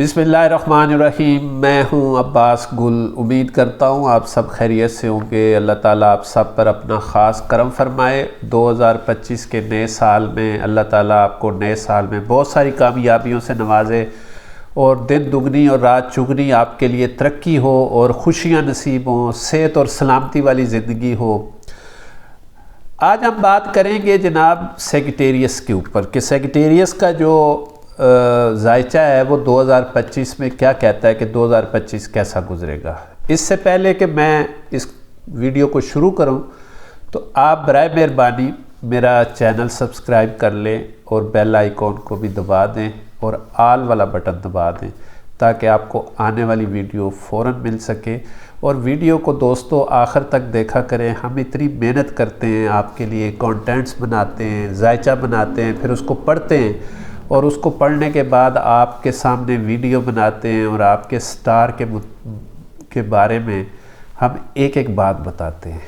بسم اللہ الرحمن الرحیم۔ میں ہوں عباس گل۔ امید کرتا ہوں آپ سب خیریت سے ہوں گے۔ اللہ تعالیٰ آپ سب پر اپنا خاص کرم فرمائے۔ 2025 کے نئے سال میں اللہ تعالیٰ آپ کو نئے سال میں بہت ساری کامیابیوں سے نوازے اور دن دگنی اور رات چگنی آپ کے لیے ترقی ہو اور خوشیاں نصیب ہوں، صحت اور سلامتی والی زندگی ہو۔ آج ہم بات کریں گے جناب سیگیٹیریس کے اوپر کہ سیگیٹیریس کا جو ذائچہ ہے وہ 2025 میں کیا کہتا ہے کہ 2025 کیسا گزرے گا۔ اس سے پہلے کہ میں اس ویڈیو کو شروع کروں تو آپ برائے مہربانی میرا چینل سبسکرائب کر لیں اور بیل آئیکن کو بھی دبا دیں اور آل والا بٹن دبا دیں تاکہ آپ کو آنے والی ویڈیو فوراً مل سکے۔ اور ویڈیو کو دوستو آخر تک دیکھا کریں۔ ہم اتنی محنت کرتے ہیں آپ کے لیے، کانٹینٹس بناتے ہیں، ذائچہ بناتے ہیں، پھر اس کو پڑھتے ہیں اور اس کو پڑھنے کے بعد آپ کے سامنے ویڈیو بناتے ہیں اور آپ کے سٹار کے بارے میں ہم ایک ایک بات بتاتے ہیں۔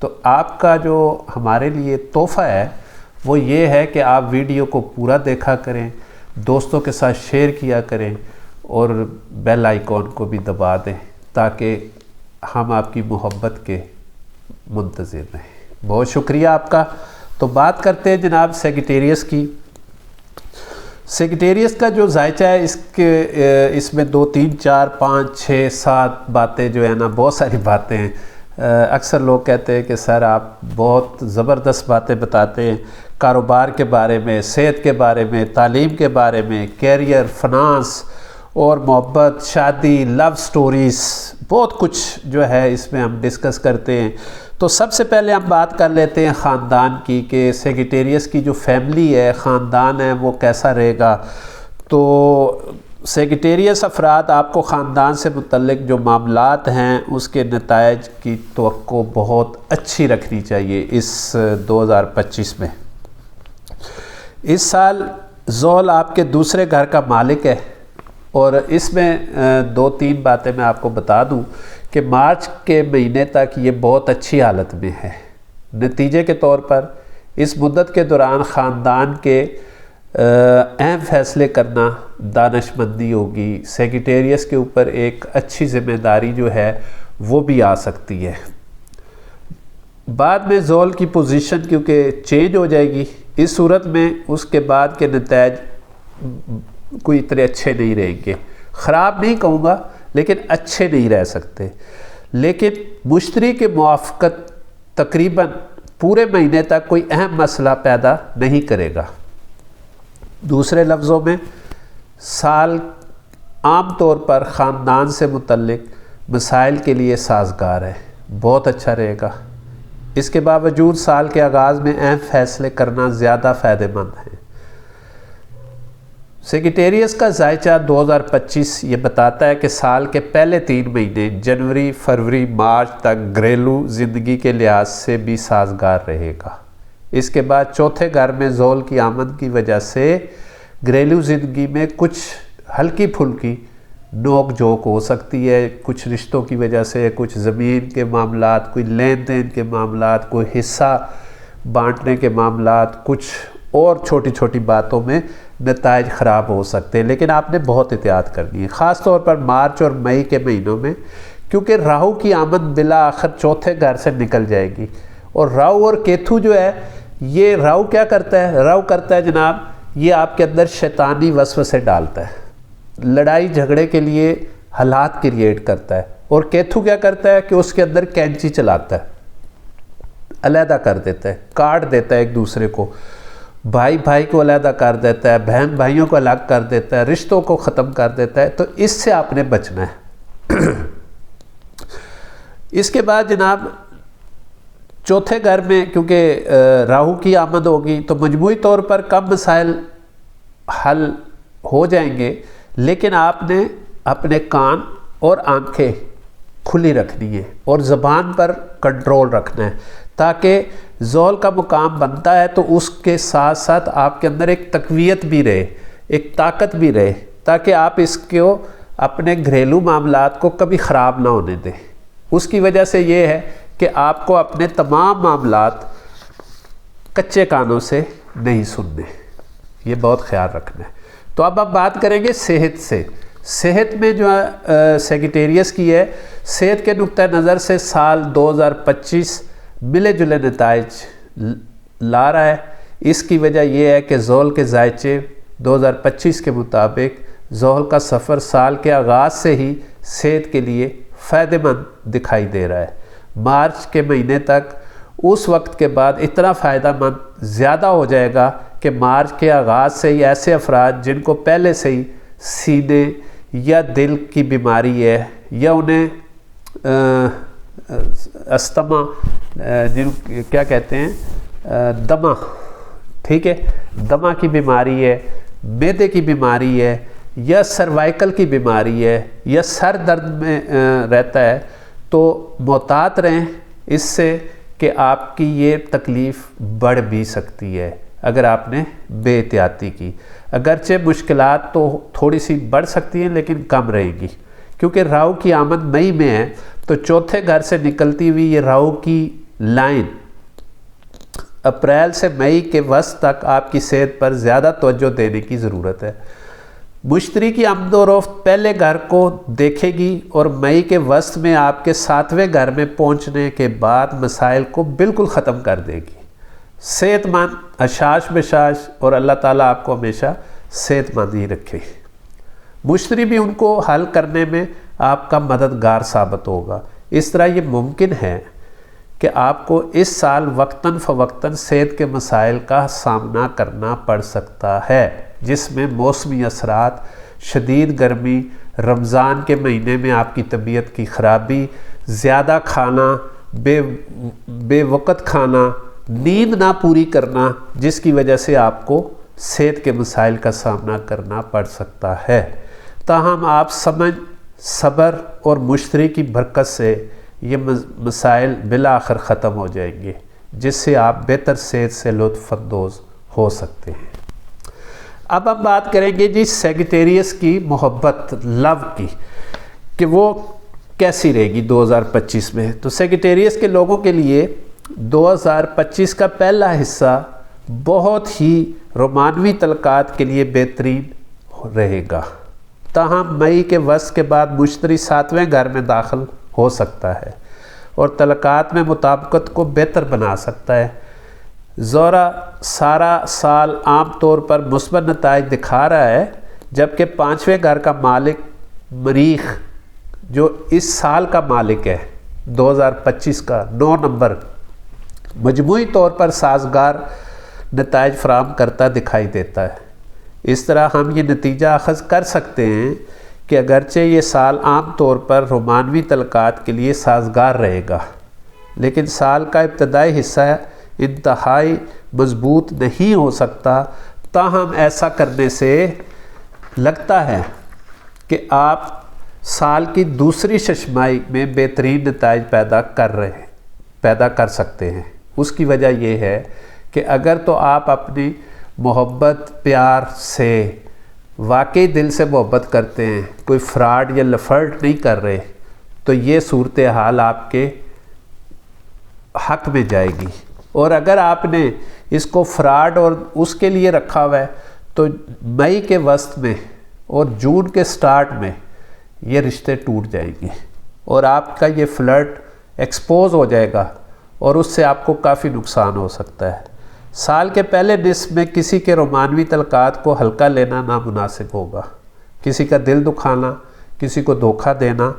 تو آپ کا جو ہمارے لیے تحفہ ہے وہ یہ ہے کہ آپ ویڈیو کو پورا دیکھا کریں، دوستوں کے ساتھ شیئر کیا کریں اور بیل آئیکن کو بھی دبا دیں تاکہ ہم آپ کی محبت کے منتظر رہیں۔ بہت شکریہ آپ کا۔ تو بات کرتے ہیں جناب سیگیٹیریس کی۔ سیگیٹیریس کا جو ذائچہ ہے اس میں 2 3 4 5 6 7 باتیں جو ہے نا، بہت ساری باتیں ہیں۔ اکثر لوگ کہتے ہیں کہ سر آپ بہت زبردست باتیں بتاتے ہیں کاروبار کے بارے میں، صحت کے بارے میں، تعلیم کے بارے میں، کیریئر، فنانس اور محبت، شادی، لو سٹوریز، بہت کچھ جو ہے اس میں ہم ڈسکس کرتے ہیں۔ تو سب سے پہلے ہم بات کر لیتے ہیں خاندان کی کہ سیگیٹیریس کی جو فیملی ہے، خاندان ہے، وہ کیسا رہے گا۔ تو سیگیٹیریس افراد آپ کو خاندان سے متعلق جو معاملات ہیں اس کے نتائج کی توقع بہت اچھی رکھنی چاہیے اس 2025 میں۔ اس سال زحل آپ کے دوسرے گھر کا مالک ہے اور اس میں 2 3 باتیں میں آپ کو بتا دوں کہ مارچ کے مہینے تک یہ بہت اچھی حالت میں ہے۔ نتیجے کے طور پر اس مدت کے دوران خاندان کے اہم فیصلے کرنا دانش مندی ہوگی۔ سیگیٹیریس کے اوپر ایک اچھی ذمہ داری جو ہے وہ بھی آ سکتی ہے۔ بعد میں زحل کی پوزیشن کیونکہ چینج ہو جائے گی، اس صورت میں اس کے بعد کے نتائج کوئی اتنے اچھے نہیں رہیں گے۔ خراب نہیں کہوں گا لیکن اچھے نہیں رہ سکتے۔ لیکن مشتری کے موافقت تقریباً پورے مہینے تک کوئی اہم مسئلہ پیدا نہیں کرے گا۔ دوسرے لفظوں میں سال عام طور پر خاندان سے متعلق مسائل کے لیے سازگار ہے، بہت اچھا رہے گا۔ اس کے باوجود سال کے آغاز میں اہم فیصلے کرنا زیادہ فائدہ مند ہے۔ سیگیٹیریس کا ذائچہ 2025 یہ بتاتا ہے کہ سال کے پہلے 3 مہینے جنوری، فروری، مارچ تک گھریلو زندگی کے لحاظ سے بھی سازگار رہے گا۔ اس کے بعد چوتھے گھر میں زحل کی آمد کی وجہ سے گھریلو زندگی میں کچھ ہلکی پھلکی نوک جھوک ہو سکتی ہے، کچھ رشتوں کی وجہ سے، کچھ زمین کے معاملات، کوئی لین دین کے معاملات، کوئی حصہ بانٹنے کے معاملات، کچھ اور چھوٹی چھوٹی باتوں میں نتائج خراب ہو سکتے ہیں، لیکن آپ نے بہت احتیاط کرنی ہے، خاص طور پر مارچ اور مئی کے مہینوں میں، کیونکہ راہو کی آمد بالآخر چوتھے گھر سے نکل جائے گی۔ اور راہو اور کیتو جو ہے، یہ راہو کیا کرتا ہے؟ راہو کرتا ہے جناب، یہ آپ کے اندر شیطانی وسوسے ڈالتا ہے، لڑائی جھگڑے کے لیے حالات کریٹ کرتا ہے۔ اور کیتو کیا کرتا ہے کہ اس کے اندر کینچی چلاتا ہے، علیحدہ کر دیتا ہے، کاٹ دیتا ہے ایک دوسرے کو، بھائی بھائی کو علیحدہ کر دیتا ہے، بہن بھائیوں کو الگ کر دیتا ہے، رشتوں کو ختم کر دیتا ہے۔ تو اس سے آپ نے بچنا ہے۔ اس کے بعد جناب چوتھے گھر میں کیونکہ راہو کی آمد ہوگی تو مجموعی طور پر کم مسائل حل ہو جائیں گے، لیکن آپ نے اپنے کان اور آنکھیں کھلی رکھنی ہے اور زبان پر کنٹرول رکھنا ہے تاکہ زحل کا مقام بنتا ہے تو اس کے ساتھ ساتھ آپ کے اندر ایک تقویت بھی رہے، ایک طاقت بھی رہے، تاکہ آپ اس کو اپنے گھریلو معاملات کو کبھی خراب نہ ہونے دیں۔ اس کی وجہ سے یہ ہے کہ آپ کو اپنے تمام معاملات کچے کانوں سے نہیں سننے، یہ بہت خیال رکھنا ہے۔ تو اب ہم بات کریں گے صحت سے۔ صحت میں جو سیگیٹیریس کی ہے، صحت کے نقطہ نظر سے سال 2025 ملے جلے نتائج لا رہا ہے۔ اس کی وجہ یہ ہے کہ زحل کے ذائچے 2025 کے مطابق زحل کا سفر سال کے آغاز سے ہی صحت کے لیے فائدہ مند دکھائی دے رہا ہے۔ مارچ کے مہینے تک اس وقت کے بعد اتنا فائدہ مند زیادہ ہو جائے گا کہ مارچ کے آغاز سے ہی ایسے افراد جن کو پہلے سے ہی سینے یا دل کی بیماری ہے یا انہیں استما جن کیا کہتے ہیں دمہ، ٹھیک ہے، دمہ کی بیماری ہے، معدے کی بیماری ہے یا سروائیکل کی بیماری ہے یا سر درد میں رہتا ہے، تو محتاط رہیں اس سے کہ آپ کی یہ تکلیف بڑھ بھی سکتی ہے اگر آپ نے بے احتیاطی کی۔ اگرچہ مشکلات تو تھوڑی سی بڑھ سکتی ہیں لیکن کم رہیں گی، کیونکہ راہو کی آمد مئی میں ہے، تو چوتھے گھر سے نکلتی ہوئی یہ راہو کی لائن اپریل سے مئی کے وسط تک آپ کی صحت پر زیادہ توجہ دینے کی ضرورت ہے۔ مشتری کی آمد و رفت پہلے گھر کو دیکھے گی اور مئی کے وسط میں آپ کے 7ویں گھر میں پہنچنے کے بعد مسائل کو بالکل ختم کر دے گی۔ صحت مند، اشاش بشاش، اور اللہ تعالیٰ آپ کو ہمیشہ صحت مند ہی رکھے۔ مشتری بھی ان کو حل کرنے میں آپ کا مددگار ثابت ہوگا۔ اس طرح یہ ممکن ہے کہ آپ کو اس سال وقتاً فوقتاً صحت کے مسائل کا سامنا کرنا پڑ سکتا ہے، جس میں موسمی اثرات، شدید گرمی، رمضان کے مہینے میں آپ کی طبیعت کی خرابی، زیادہ کھانا، بے وقت کھانا، نیند نہ پوری کرنا، جس کی وجہ سے آپ کو صحت کے مسائل کا سامنا کرنا پڑ سکتا ہے۔ تاہم آپ سمجھ، صبر اور مشتری کی برکت سے یہ مسائل بالآخر ختم ہو جائیں گے، جس سے آپ بہتر صحت سے لطف اندوز ہو سکتے ہیں۔ اب ہم بات کریں گے جی سیگیٹیریس کی محبت، لو کی، کہ وہ کیسی رہے گی 2025 میں۔ تو سیگیٹیریس کے لوگوں کے لیے 2025 کا پہلا حصہ بہت ہی رومانوی تعلقات کے لیے بہترین رہے گا۔ تاہم مئی کے وسط کے بعد مشتری 7ویں گھر میں داخل ہو سکتا ہے اور تعلقات میں مطابقت کو بہتر بنا سکتا ہے۔ زہرہ سارا سال عام طور پر مثبت نتائج دکھا رہا ہے، جبکہ 5ویں گھر کا مالک مریخ، جو اس سال کا مالک ہے 2025 کا 9 نمبر، مجموعی طور پر سازگار نتائج فراہم کرتا دکھائی دیتا ہے۔ اس طرح ہم یہ نتیجہ اخذ کر سکتے ہیں کہ اگرچہ یہ سال عام طور پر رومانوی تعلقات کے لیے سازگار رہے گا، لیکن سال کا ابتدائی حصہ انتہائی مضبوط نہیں ہو سکتا۔ تاہم ایسا کرنے سے لگتا ہے کہ آپ سال کی دوسری ششماہی میں بہترین نتائج پیدا کر سکتے ہیں۔ اس کی وجہ یہ ہے کہ اگر تو آپ اپنی محبت، پیار سے واقعی دل سے محبت کرتے ہیں، کوئی فراڈ یا لفرٹ نہیں کر رہے، تو یہ صورتحال آپ کے حق میں جائے گی۔ اور اگر آپ نے اس کو فراڈ اور اس کے لیے رکھا ہوا ہے تو مئی کے وسط میں اور جون کے سٹارٹ میں یہ رشتے ٹوٹ جائیں گے اور آپ کا یہ فلرٹ ایکسپوز ہو جائے گا اور اس سے آپ کو کافی نقصان ہو سکتا ہے۔ سال کے پہلے نصف میں کسی کے رومانوی تعلقات کو ہلکا لینا نامناسب ہوگا۔ کسی کا دل دکھانا، کسی کو دھوکہ دینا،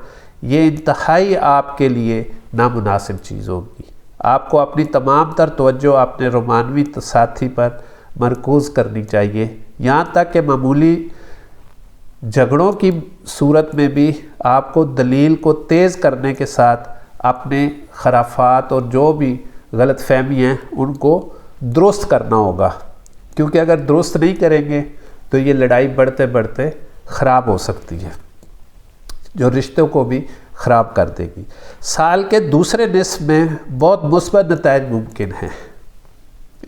یہ انتہائی آپ کے لیے نامناسب چیز ہوگی۔ آپ کو اپنی تمام تر توجہ اپنے رومانوی ساتھی پر مرکوز کرنی چاہیے، یہاں تک کہ معمولی جھگڑوں کی صورت میں بھی آپ کو دلیل کو تیز کرنے کے ساتھ اپنے خرافات اور جو بھی غلط فہمی ہیں ان کو درست کرنا ہوگا، کیونکہ اگر درست نہیں کریں گے تو یہ لڑائی بڑھتے بڑھتے خراب ہو سکتی ہے، جو رشتوں کو بھی خراب کر دے گی۔ سال کے دوسرے نصف میں بہت مثبت نتائج ممکن ہیں۔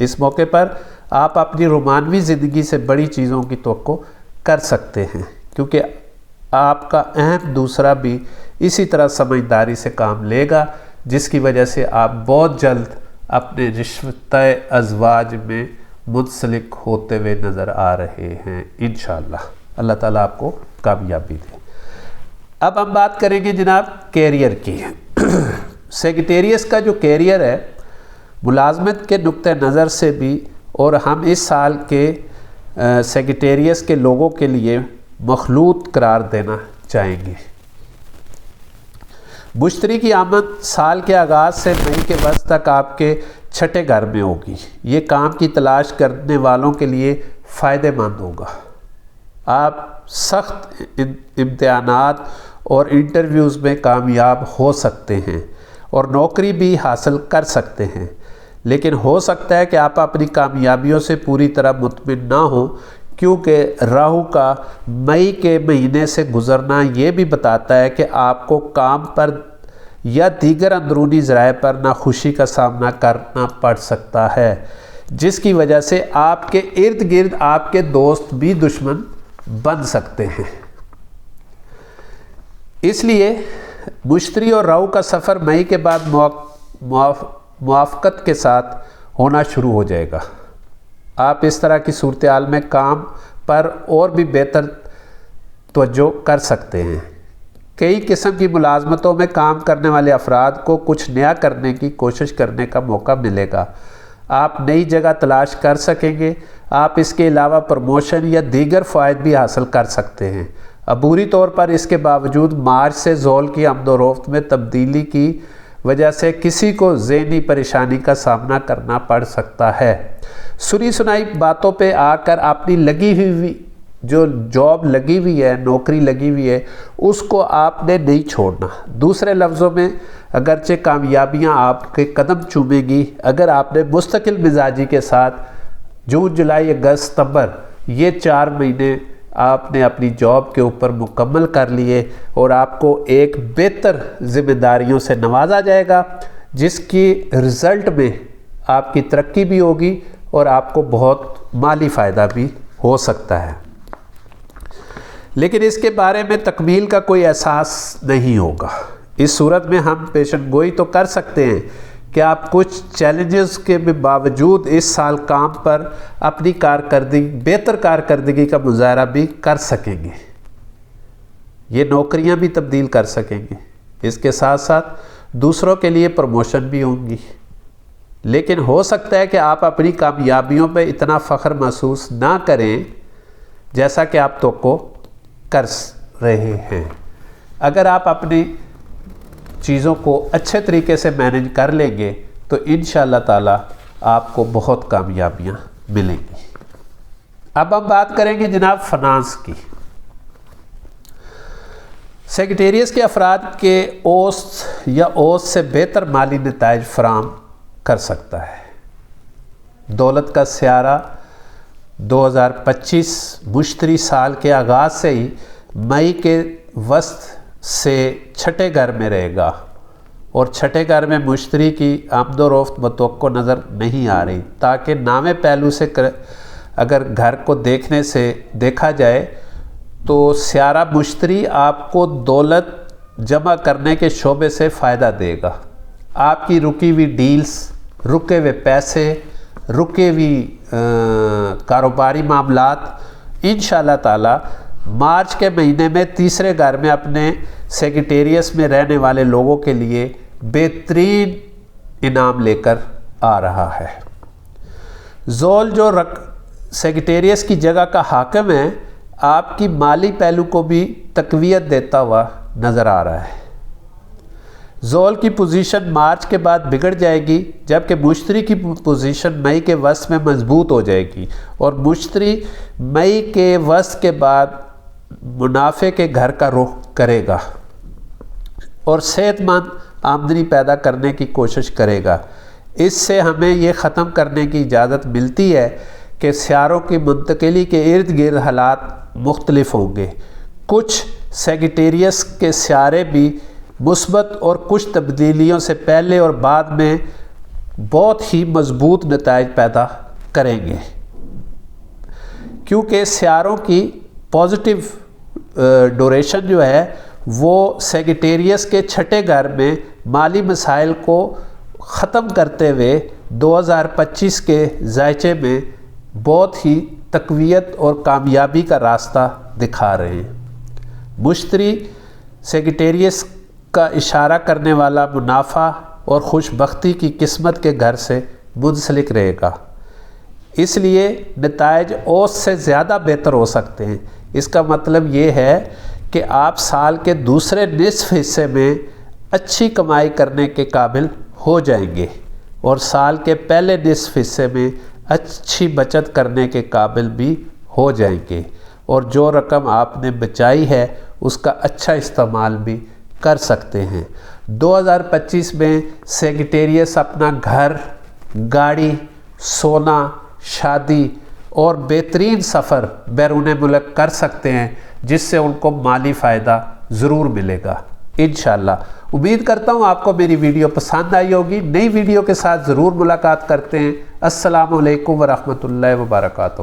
اس موقع پر آپ اپنی رومانوی زندگی سے بڑی چیزوں کی توقع کر سکتے ہیں، کیونکہ آپ کا اہم دوسرا بھی اسی طرح سمجھداری سے کام لے گا، جس کی وجہ سے آپ بہت جلد اپنے رشتہ ازواج میں منسلک ہوتے ہوئے نظر آ رہے ہیں انشاءاللہ۔ اللہ تعالیٰ آپ کو کامیابی دے۔ اب ہم بات کریں گے جناب کیریئر کی۔ سیکریٹریس کا جو کیریئر ہے ملازمت کے نقطہ نظر سے بھی، اور ہم اس سال کے سیکریٹریس کے لوگوں کے لیے مخلوط قرار دینا چاہیں گے۔ مشتری کی آمد سال کے آغاز سے مئی کے وسط تک آپ کے چھٹے گھر میں ہوگی۔ یہ کام کی تلاش کرنے والوں کے لیے فائدہ مند ہوگا۔ آپ سخت امتحانات اور انٹرویوز میں کامیاب ہو سکتے ہیں اور نوکری بھی حاصل کر سکتے ہیں، لیکن ہو سکتا ہے کہ آپ اپنی کامیابیوں سے پوری طرح مطمئن نہ ہوں، کیونکہ راہو کا مئی کے مہینے سے گزرنا یہ بھی بتاتا ہے کہ آپ کو کام پر یا دیگر اندرونی ذرائع پر ناخوشی کا سامنا کرنا پڑ سکتا ہے، جس کی وجہ سے آپ کے ارد گرد آپ کے دوست بھی دشمن بن سکتے ہیں۔ اس لیے مشتری اور راہو کا سفر مئی کے بعد موافقت کے ساتھ ہونا شروع ہو جائے گا۔ آپ اس طرح کی صورتحال میں کام پر اور بھی بہتر توجہ کر سکتے ہیں۔ کئی قسم کی ملازمتوں میں کام کرنے والے افراد کو کچھ نیا کرنے کی کوشش کرنے کا موقع ملے گا۔ آپ نئی جگہ تلاش کر سکیں گے۔ آپ اس کے علاوہ پروموشن یا دیگر فوائد بھی حاصل کر سکتے ہیں۔ عبوری طور پر اس کے باوجود مارچ سے زول کی آمد و رفت میں تبدیلی کی وجہ سے کسی کو ذہنی پریشانی کا سامنا کرنا پڑ سکتا ہے۔ سنی سنائی باتوں پہ آ کر اپنی لگی ہوئی جو جاب لگی ہوئی ہے، نوکری لگی ہوئی ہے، اس کو آپ نے نہیں چھوڑنا۔ دوسرے لفظوں میں اگرچہ کامیابیاں آپ کے قدم چومیں گی، اگر آپ نے مستقل مزاجی کے ساتھ جون جولائی اگست ستمبر یہ 4 مہینے آپ نے اپنی جاب کے اوپر مکمل کر لیے اور آپ کو ایک بہتر ذمہ داریوں سے نوازا جائے گا، جس کی رزلٹ میں آپ کی ترقی بھی ہوگی اور آپ کو بہت مالی فائدہ بھی ہو سکتا ہے، لیکن اس کے بارے میں تکمیل کا کوئی احساس نہیں ہوگا۔ اس صورت میں ہم پیشن گوئی تو کر سکتے ہیں کہ آپ کچھ چیلنجز کے باوجود اس سال کام پر اپنی بہتر کارکردگی کا مظاہرہ بھی کر سکیں گے۔ یہ نوکریاں بھی تبدیل کر سکیں گے، اس کے ساتھ ساتھ دوسروں کے لیے پروموشن بھی ہوں گی، لیکن ہو سکتا ہے کہ آپ اپنی کامیابیوں پہ اتنا فخر محسوس نہ کریں جیسا کہ آپ توقع کر رہے ہیں۔ اگر آپ اپنی چیزوں کو اچھے طریقے سے مینیج کر لیں گے تو انشاءاللہ تعالی آپ کو بہت کامیابیاں ملیں گی۔ اب ہم بات کریں گے جناب فنانس کی۔ سیکریٹریس کے افراد کے اوسط یا اوسط سے بہتر مالی نتائج فراہم کر سکتا ہے۔ دولت کا سیارہ 2025 مشتری سال کے آغاز سے ہی مئی کے وسط سے چھٹے گھر میں رہے گا، اور چھٹے گھر میں مشتری کی آمد و رفت متوقع نظر نہیں آ رہی، تاکہ نامے پہلو سے اگر گھر کو دیکھنے سے دیکھا جائے تو سیارہ مشتری آپ کو دولت جمع کرنے کے شعبے سے فائدہ دے گا۔ آپ کی رکی ہوئی ڈیلز، رکے ہوئے پیسے، رکے ہوئی کاروباری معاملات انشاءاللہ تعالی مارچ کے مہینے میں تیسرے گھر میں اپنے سیکریٹریس میں رہنے والے لوگوں کے لیے بہترین انعام لے کر آ رہا ہے۔ زول جو سیکریٹریس کی جگہ کا حاکم ہے، آپ کی مالی پہلو کو بھی تقویت دیتا ہوا نظر آ رہا ہے۔ زول کی پوزیشن مارچ کے بعد بگڑ جائے گی، جبکہ مشتری کی پوزیشن مئی کے وسط میں مضبوط ہو جائے گی، اور مشتری مئی کے وسط کے بعد منافع کے گھر کا رخ کرے گا اور صحت مند آمدنی پیدا کرنے کی کوشش کرے گا۔ اس سے ہمیں یہ ختم کرنے کی اجازت ملتی ہے کہ سیاروں کی منتقلی کے ارد گرد حالات مختلف ہوں گے۔ کچھ سیکریٹریس کے سیارے بھی مثبت اور کچھ تبدیلیوں سے پہلے اور بعد میں بہت ہی مضبوط نتائج پیدا کریں گے، کیونکہ سیاروں کی پازیٹیو ڈوریشن جو ہے وہ سیکریٹریس کے چھٹے گھر میں مالی مسائل کو ختم کرتے ہوئے 2025 کے ذائچے میں بہت ہی تقویت اور کامیابی کا راستہ دکھا رہے ہیں۔ مشتری سیگیٹیریس کا اشارہ کرنے والا منافع اور خوش بختی کی قسمت کے گھر سے منسلک رہے گا، اس لیے نتائج اوسط سے زیادہ بہتر ہو سکتے ہیں۔ اس کا مطلب یہ ہے کہ آپ سال کے دوسرے نصف حصے میں اچھی کمائی کرنے کے قابل ہو جائیں گے اور سال کے پہلے نصف حصے میں اچھی بچت کرنے کے قابل بھی ہو جائیں گے، اور جو رقم آپ نے بچائی ہے اس کا اچھا استعمال بھی کر سکتے ہیں۔ 2025 میں سیگیٹیریس اپنا گھر، گاڑی، سونا، شادی اور بہترین سفر بیرون ملک کر سکتے ہیں، جس سے ان کو مالی فائدہ ضرور ملے گا انشاءاللہ۔ امید کرتا ہوں آپ کو میری ویڈیو پسند آئی ہوگی۔ نئی ویڈیو کے ساتھ ضرور ملاقات کرتے ہیں۔ السلام علیکم ورحمۃ اللہ وبرکاتہ۔